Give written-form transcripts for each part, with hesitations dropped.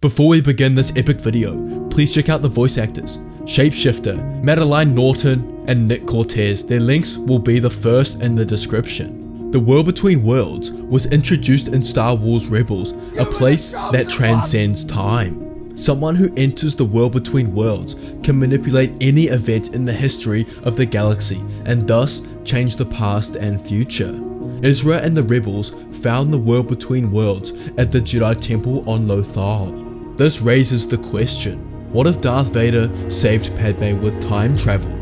Before we begin this epic video, please check out the voice actors, Shapeshifter, Madeline Norton, and Nick Cortez. Their links will be the first in the description. The World Between Worlds was introduced in Star Wars Rebels, a place that transcends time. Someone who enters the World Between Worlds can manipulate any event in the history of the galaxy and thus change the past and future. Ezra and the Rebels found the World Between Worlds at the Jedi Temple on Lothal. This raises the question, what if Darth Vader saved Padme with time travel?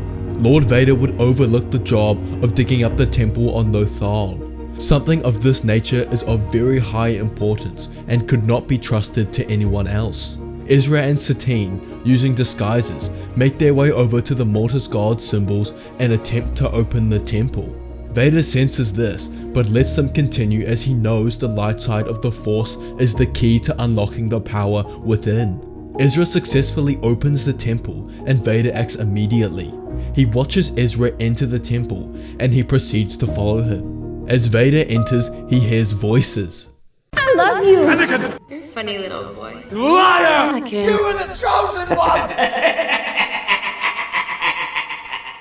Lord Vader would overlook the job of digging up the temple on Lothal. Something of this nature is of very high importance and could not be trusted to anyone else. Ezra and Satine, using disguises, make their way over to the Mortis God symbols and attempt to open the temple. Vader senses this, but lets them continue as he knows the light side of the Force is the key to unlocking the power within. Ezra successfully opens the temple and Vader acts immediately. He watches Ezra enter the temple and he proceeds to follow him. As Vader enters, he hears voices. I love you! Anakin! You're a funny little boy. Liar! Anakin. You were the chosen one!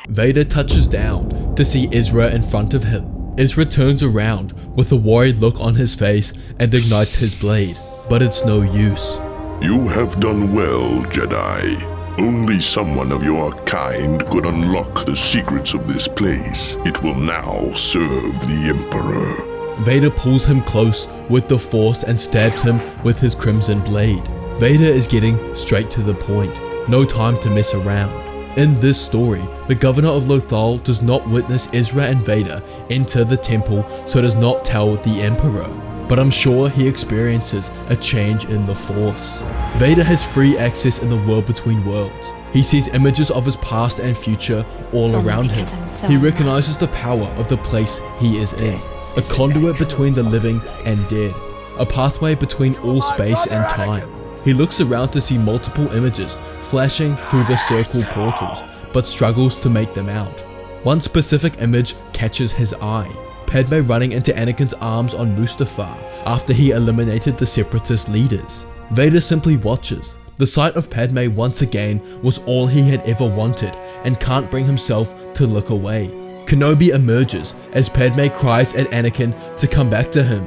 Vader touches down to see Ezra in front of him. Ezra turns around with a worried look on his face and ignites his blade, but it's no use. You have done well, Jedi. Only someone of your kind could unlock the secrets of this place. It will now serve the Emperor. Vader pulls him close with the Force and stabs him with his crimson blade. Vader is getting straight to the point, no time to mess around. In this story, the governor of Lothal does not witness Ezra and Vader enter the temple, so does not tell the Emperor. But I'm sure he experiences a change in the Force. Vader has free access in the World Between Worlds. He sees images of his past and future all around him. He recognizes the power of the place he is in, a conduit between the living and dead, a pathway between all space and time. He looks around to see multiple images flashing through the circle portals, but struggles to make them out. One specific image catches his eye. Padme running into Anakin's arms on Mustafar after he eliminated the Separatist leaders. Vader simply watches. The sight of Padme once again was all he had ever wanted and can't bring himself to look away. Kenobi emerges as Padme cries at Anakin to come back to him.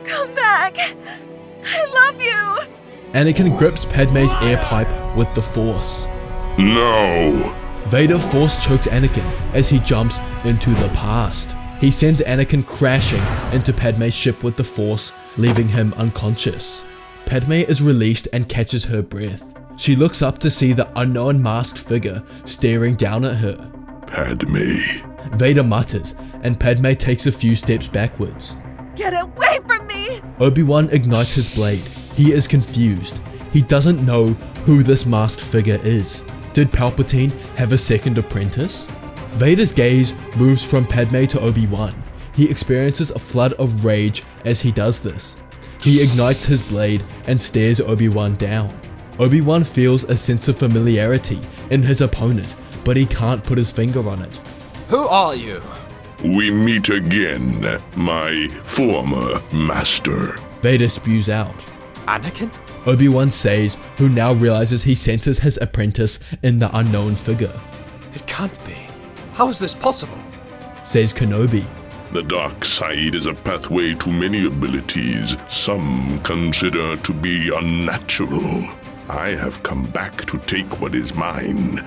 Come back! I love you! Anakin grips Padme's air pipe with the Force. No! Vader Force chokes Anakin as he jumps into the past. He sends Anakin crashing into Padme's ship with the Force, leaving him unconscious. Padme is released and catches her breath. She looks up to see the unknown masked figure staring down at her. Padme. Vader mutters, and Padme takes a few steps backwards. Get away from me! Obi-Wan ignites his blade. He is confused. He doesn't know who this masked figure is. Did Palpatine have a second apprentice? Vader's gaze moves from Padme to Obi-Wan. He experiences a flood of rage as he does this. He ignites his blade and stares Obi-Wan down. Obi-Wan feels a sense of familiarity in his opponent, but he can't put his finger on it. Who are you? We meet again, my former master. Vader spews out. Anakin? Obi-Wan says, who now realizes he senses his apprentice in the unknown figure. It can't be. How is this possible? Says Kenobi. The dark side is a pathway to many abilities some consider to be unnatural. I have come back to take what is mine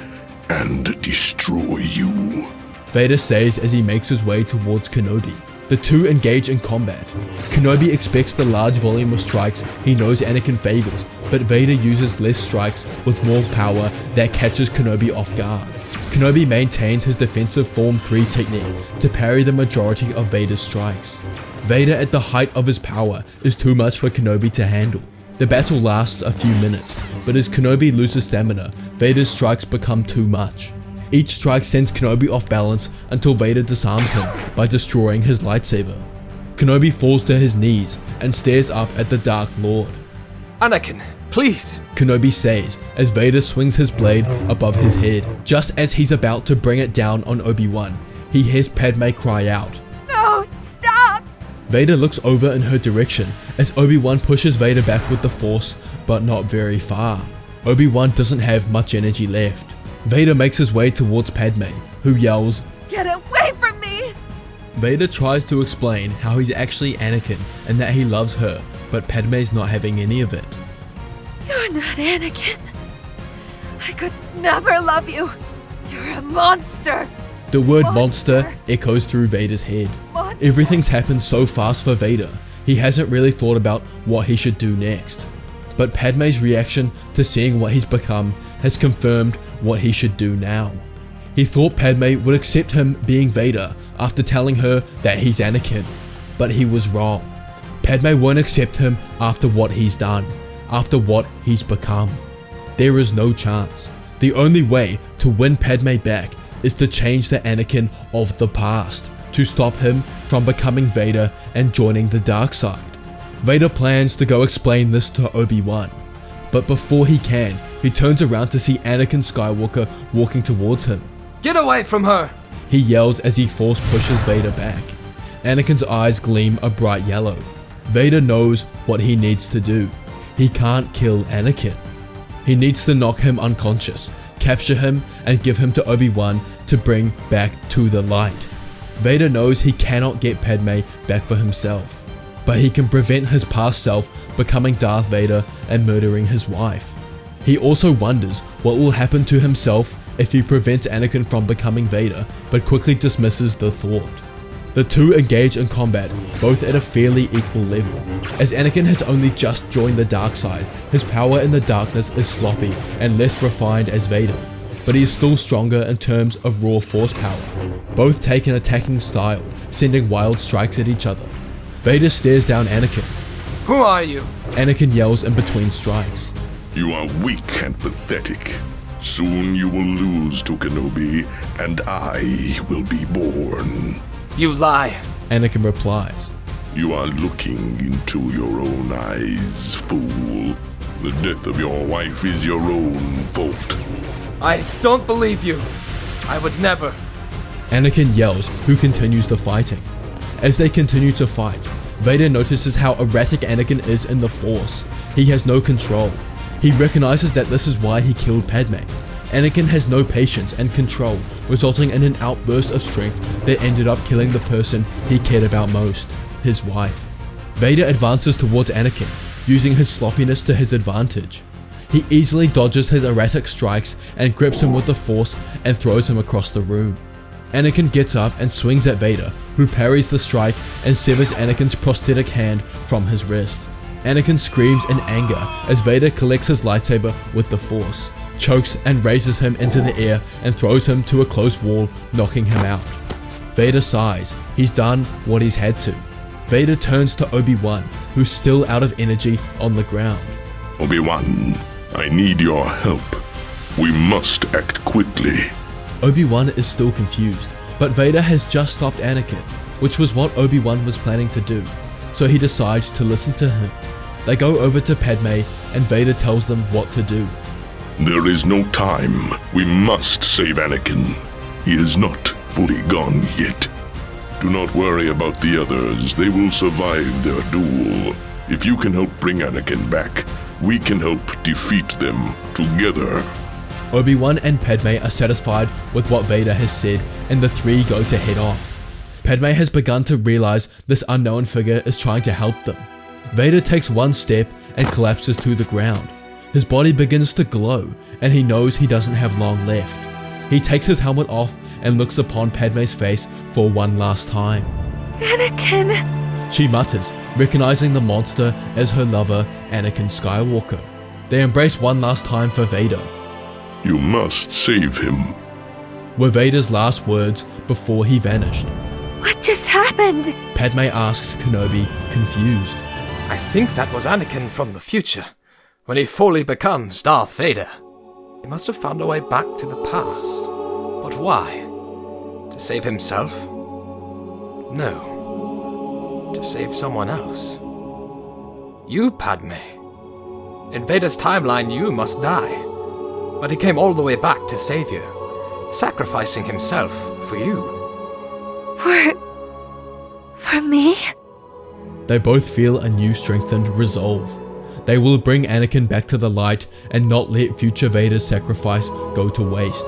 and destroy you. Vader says as he makes his way towards Kenobi. The two engage in combat. Kenobi expects the large volume of strikes he knows Anakin favors, but Vader uses less strikes with more power that catches Kenobi off guard. Kenobi maintains his defensive Form 3 technique to parry the majority of Vader's strikes. Vader at the height of his power is too much for Kenobi to handle. The battle lasts a few minutes, but as Kenobi loses stamina, Vader's strikes become too much. Each strike sends Kenobi off balance until Vader disarms him by destroying his lightsaber. Kenobi falls to his knees and stares up at the Dark Lord. Anakin, please! Kenobi says as Vader swings his blade above his head. Just as he's about to bring it down on Obi-Wan, he hears Padme cry out. No, stop! Vader looks over in her direction as Obi-Wan pushes Vader back with the Force, but not very far. Obi-Wan doesn't have much energy left. Vader makes his way towards Padme, who yells, Get away from me! Vader tries to explain how he's actually Anakin and that he loves her, but Padme's not having any of it. You're not Anakin. I could never love you. You're a monster. The word monster Monsters. echoes through Vader's head. Monster. Everything's happened so fast for Vader, he hasn't really thought about what he should do next. But Padme's reaction to seeing what he's become has confirmed what he should do now. He thought Padme would accept him being Vader after telling her that he's Anakin, but he was wrong. Padme won't accept him after what he's done, after what he's become. There is no chance. The only way to win Padme back is to change the Anakin of the past, to stop him from becoming Vader and joining the dark side. Vader plans to go explain this to Obi-Wan, but before he can, he turns around to see Anakin Skywalker walking towards him. Get away from her! He yells as he force pushes Vader back. Anakin's eyes gleam a bright yellow. Vader knows what he needs to do. He can't kill Anakin. He needs to knock him unconscious, capture him, and give him to Obi-Wan to bring back to the light. Vader knows he cannot get Padme back for himself, but he can prevent his past self becoming Darth Vader and murdering his wife. He also wonders what will happen to himself if he prevents Anakin from becoming Vader, but quickly dismisses the thought. The two engage in combat, both at a fairly equal level. As Anakin has only just joined the dark side, his power in the darkness is sloppy and less refined as Vader, but he is still stronger in terms of raw force power. Both take an attacking style, sending wild strikes at each other. Vader stares down Anakin. Who are you? Anakin yells in between strikes. You are weak and pathetic. Soon you will lose to Kenobi, and I will be born. You lie. Anakin replies. You are looking into your own eyes, fool. The death of your wife is your own fault. I don't believe you. I would never. Anakin yells, who continues the fighting. As they continue to fight, Vader notices how erratic Anakin is in the Force. He has no control. He recognizes that this is why he killed Padme. Anakin has no patience and control, resulting in an outburst of strength that ended up killing the person he cared about most, his wife. Vader advances towards Anakin, using his sloppiness to his advantage. He easily dodges his erratic strikes and grips him with the Force and throws him across the room. Anakin gets up and swings at Vader, who parries the strike and severs Anakin's prosthetic hand from his wrist. Anakin screams in anger as Vader collects his lightsaber with the Force, chokes and raises him into the air and throws him to a close wall, knocking him out. Vader sighs. He's done what he's had to. Vader turns to Obi-Wan, who's still out of energy on the ground. Obi-Wan, I need your help. We must act quickly. Obi-Wan is still confused, but Vader has just stopped Anakin, which was what Obi-Wan was planning to do, so he decides to listen to him. They go over to Padme and Vader tells them what to do. There is no time. We must save Anakin. He is not fully gone yet. Do not worry about the others. They will survive their duel. If you can help bring Anakin back, we can help defeat them together. Obi-Wan and Padme are satisfied with what Vader has said, and the three go to head off. Padme has begun to realize this unknown figure is trying to help them. Vader takes one step and collapses to the ground. His body begins to glow, and he knows he doesn't have long left. He takes his helmet off and looks upon Padme's face for one last time. Anakin! She mutters, recognizing the monster as her lover, Anakin Skywalker. They embrace one last time for Vader. You must save him. Were Vader's last words before he vanished. What just happened? Padme asked Kenobi, confused. I think that was Anakin from the future, when he fully becomes Darth Vader. He must have found a way back to the past. But why? To save himself? No. To save someone else. You, Padme. In Vader's timeline, you must die. But he came all the way back to save you, sacrificing himself for you. For me? They both feel a new strengthened resolve. They will bring Anakin back to the light and not let future Vader's sacrifice go to waste.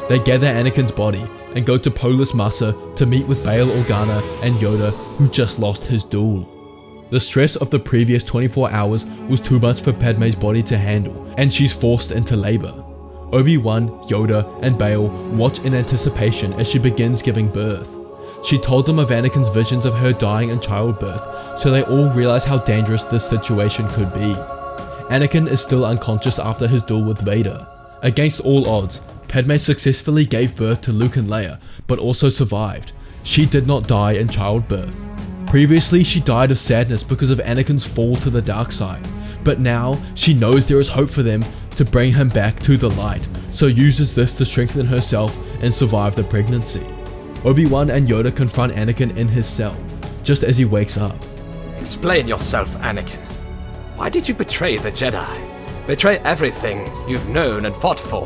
They gather Anakin's body and go to Polis Massa to meet with Bail Organa and Yoda, who just lost his duel. The stress of the previous 24 hours was too much for Padme's body to handle, and she's forced into labor. Obi-Wan, Yoda, and Bail watch in anticipation as she begins giving birth. She told them of Anakin's visions of her dying in childbirth, so they all realize how dangerous this situation could be. Anakin is still unconscious after his duel with Vader. Against all odds, Padme successfully gave birth to Luke and Leia, but also survived. She did not die in childbirth. Previously, she died of sadness because of Anakin's fall to the dark side, but now she knows there is hope for them to bring him back to the light, so uses this to strengthen herself and survive the pregnancy. Obi-Wan and Yoda confront Anakin in his cell, just as he wakes up. Explain yourself, Anakin. Why did you betray the Jedi? Betray everything you've known and fought for?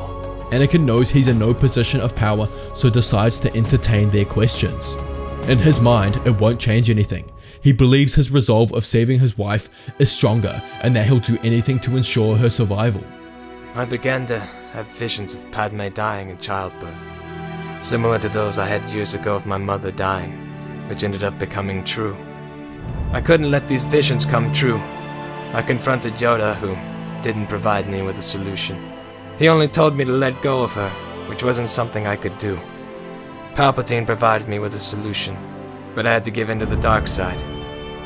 Anakin knows he's in no position of power, so decides to entertain their questions. In his mind, it won't change anything. He believes his resolve of saving his wife is stronger and that he'll do anything to ensure her survival. I began to have visions of Padme dying in childbirth, similar to those I had years ago of my mother dying, which ended up becoming true. I couldn't let these visions come true. I confronted Yoda, who didn't provide me with a solution. He only told me to let go of her, which wasn't something I could do. Palpatine provided me with a solution, but I had to give in to the dark side.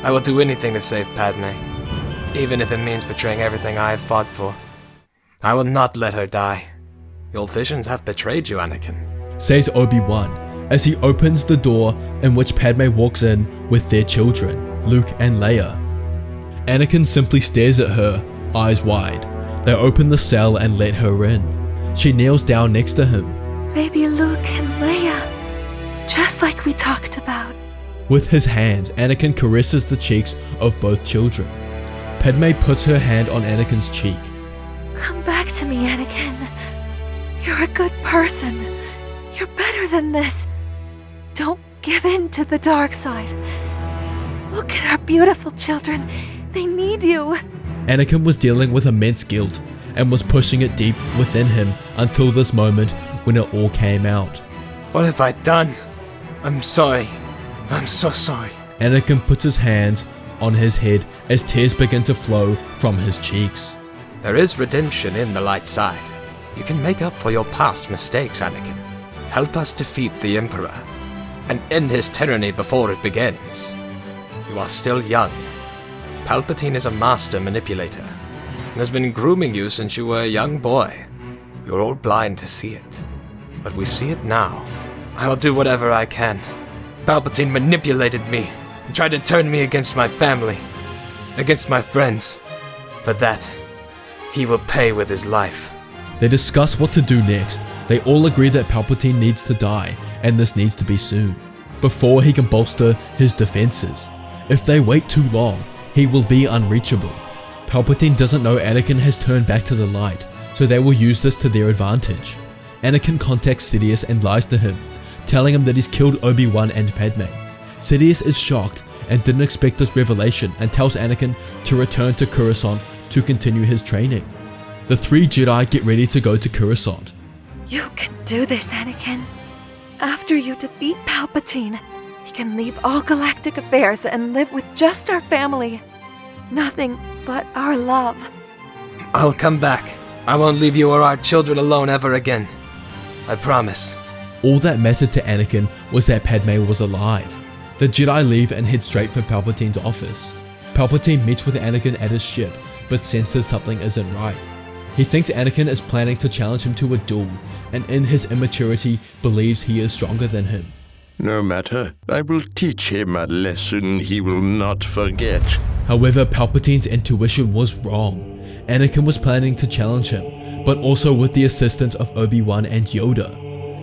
I will do anything to save Padme, even if it means betraying everything I have fought for. I will not let her die. Your visions have betrayed you, Anakin, says Obi-Wan, as he opens the door in which Padme walks in with their children, Luke and Leia. Anakin simply stares at her, eyes wide. They open the cell and let her in. She kneels down next to him. Baby Luke and Leia, just like we talked about. With his hands, Anakin caresses the cheeks of both children. Padme puts her hand on Anakin's cheek. Come back to me, Anakin. You're a good person. You're better than this. Don't give in to the dark side. Look at our beautiful children. They need you. Anakin was dealing with immense guilt and was pushing it deep within him until this moment when it all came out. What have I done? I'm sorry. I'm so sorry. Anakin puts his hands on his head as tears begin to flow from his cheeks. There is redemption in the light side. You can make up for your past mistakes, Anakin. Help us defeat the Emperor and end his tyranny before it begins. You are still young. Palpatine is a master manipulator and has been grooming you since you were a young boy. You're all blind to see it, but we see it now. I will do whatever I can. Palpatine manipulated me and tried to turn me against my family, against my friends. For that, he will pay with his life. They discuss what to do next. They all agree that Palpatine needs to die, and this needs to be soon, before he can bolster his defenses. If they wait too long, he will be unreachable. Palpatine doesn't know Anakin has turned back to the light, so they will use this to their advantage. Anakin contacts Sidious and lies to him, telling him that he's killed Obi-Wan and Padme. Sidious is shocked and didn't expect this revelation and tells Anakin to return to Coruscant to continue his training. The three Jedi get ready to go to Coruscant. You can do this, Anakin. After you defeat Palpatine, we can leave all galactic affairs and live with just our family. Nothing but our love. I'll come back. I won't leave you or our children alone ever again. I promise. All that mattered to Anakin was that Padme was alive. The Jedi leave and head straight for Palpatine's office. Palpatine meets with Anakin at his ship, but senses something isn't right. He thinks Anakin is planning to challenge him to a duel, and in his immaturity believes he is stronger than him. No matter, I will teach him a lesson he will not forget. However, Palpatine's intuition was wrong. Anakin was planning to challenge him, but also with the assistance of Obi-Wan and Yoda.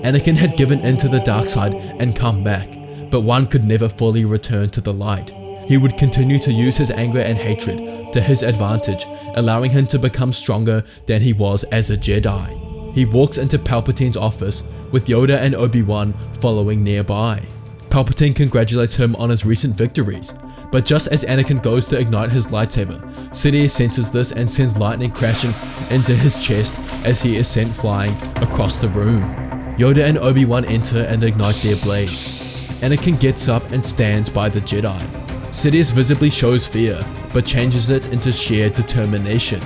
Anakin had given in to the dark side and come back, but one could never fully return to the light. He would continue to use his anger and hatred to his advantage, allowing him to become stronger than he was as a Jedi. He walks into Palpatine's office with Yoda and Obi-Wan following nearby. Palpatine congratulates him on his recent victories, But just as Anakin goes to ignite his lightsaber, Sidious senses this and sends lightning crashing into his chest as he is sent flying across the room. Yoda and Obi-Wan enter and ignite their blades. Anakin gets up and stands by the Jedi. Sidious visibly shows fear, but changes it into sheer determination.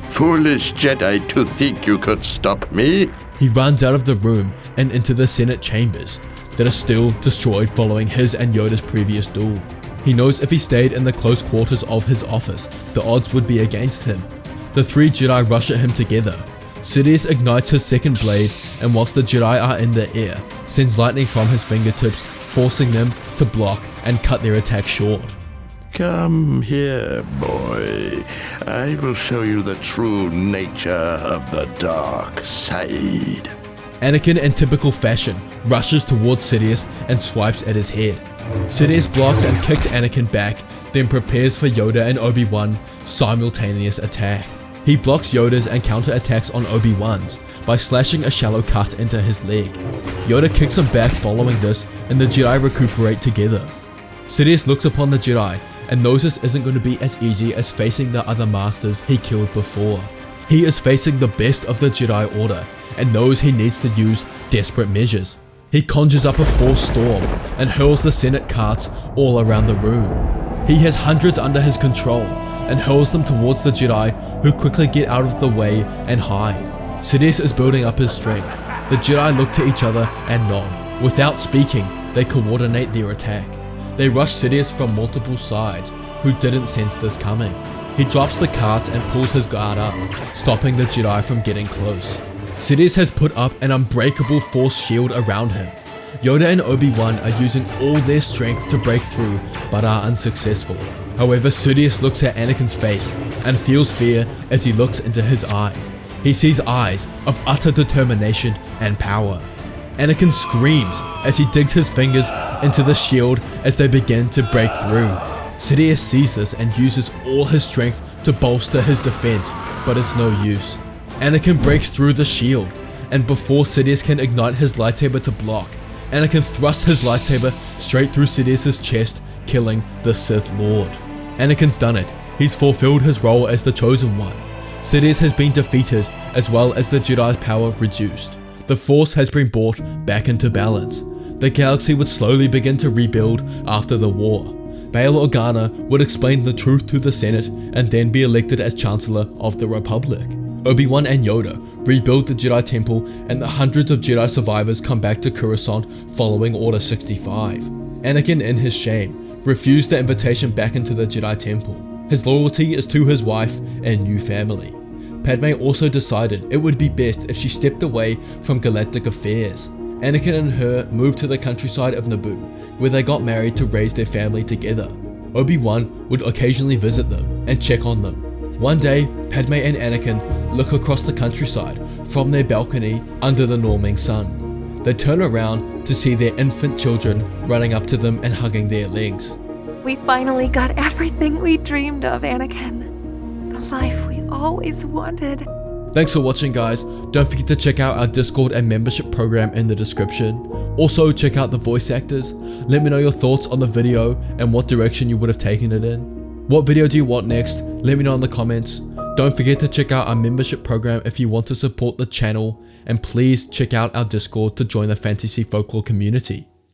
Foolish Jedi to think you could stop me. He runs out of the room and into the Senate chambers that are still destroyed following his and Yoda's previous duel. He knows if he stayed in the close quarters of his office, the odds would be against him. The three Jedi rush at him together. Sidious ignites his second blade, and whilst the Jedi are in the air, sends lightning from his fingertips, forcing them to block and cut their attack short. Come here, boy. I will show you the true nature of the dark side. Anakin, in typical fashion, rushes towards Sidious and swipes at his head. Sidious blocks and kicks Anakin back, then prepares for Yoda and Obi-Wan's simultaneous attack. He blocks Yoda's and counterattacks on Obi-Wan's by slashing a shallow cut into his leg. Yoda kicks him back following this, and the Jedi recuperate together. Sidious looks upon the Jedi and knows this isn't going to be as easy as facing the other masters he killed before. He is facing the best of the Jedi Order and knows he needs to use desperate measures. He conjures up a force storm and hurls the Senate carts all around the room. He has hundreds under his control and hurls them towards the Jedi, who quickly get out of the way and hide. Sidious is building up his strength. The Jedi look to each other and nod. Without speaking, they coordinate their attack. They rush Sidious from multiple sides, who didn't sense this coming. He drops the carts and pulls his guard up, stopping the Jedi from getting close. Sidious has put up an unbreakable force shield around him. Yoda and Obi-Wan are using all their strength to break through, but are unsuccessful. However, Sidious looks at Anakin's face and feels fear as he looks into his eyes. He sees eyes of utter determination and power. Anakin screams as he digs his fingers into the shield as they begin to break through. Sidious sees this and uses all his strength to bolster his defense, but it's no use. Anakin breaks through the shield, and before Sidious can ignite his lightsaber to block, Anakin thrusts his lightsaber straight through Sidious's chest, killing the Sith Lord. Anakin's done it. He's fulfilled his role as the Chosen One. Sidious has been defeated, as well as the Jedi's power reduced. The Force has been brought back into balance. The galaxy would slowly begin to rebuild after the war. Bail Organa would explain the truth to the Senate and then be elected as Chancellor of the Republic. Obi-Wan and Yoda rebuild the Jedi Temple, and the hundreds of Jedi survivors come back to Coruscant following Order 65. Anakin, in his shame, refused the invitation back into the Jedi Temple. His loyalty is to his wife and new family. Padme also decided it would be best if she stepped away from galactic affairs. Anakin and her moved to the countryside of Naboo, where they got married to raise their family together. Obi-Wan would occasionally visit them and check on them. One day, Padme and Anakin look across the countryside from their balcony under the norming sun. They turn around to see their infant children running up to them and hugging their legs. We finally got everything we dreamed of, Anakin. The life we always wanted. Thanks for watching, guys. Don't forget to check out our Discord and membership program in the description. Also, check out the voice actors. Let me know your thoughts on the video and what direction you would have taken it in. What video do you want next? Let me know in the comments. Don't forget to check out our membership program if you want to support the channel, and please check out our Discord to join the fantasy folklore community.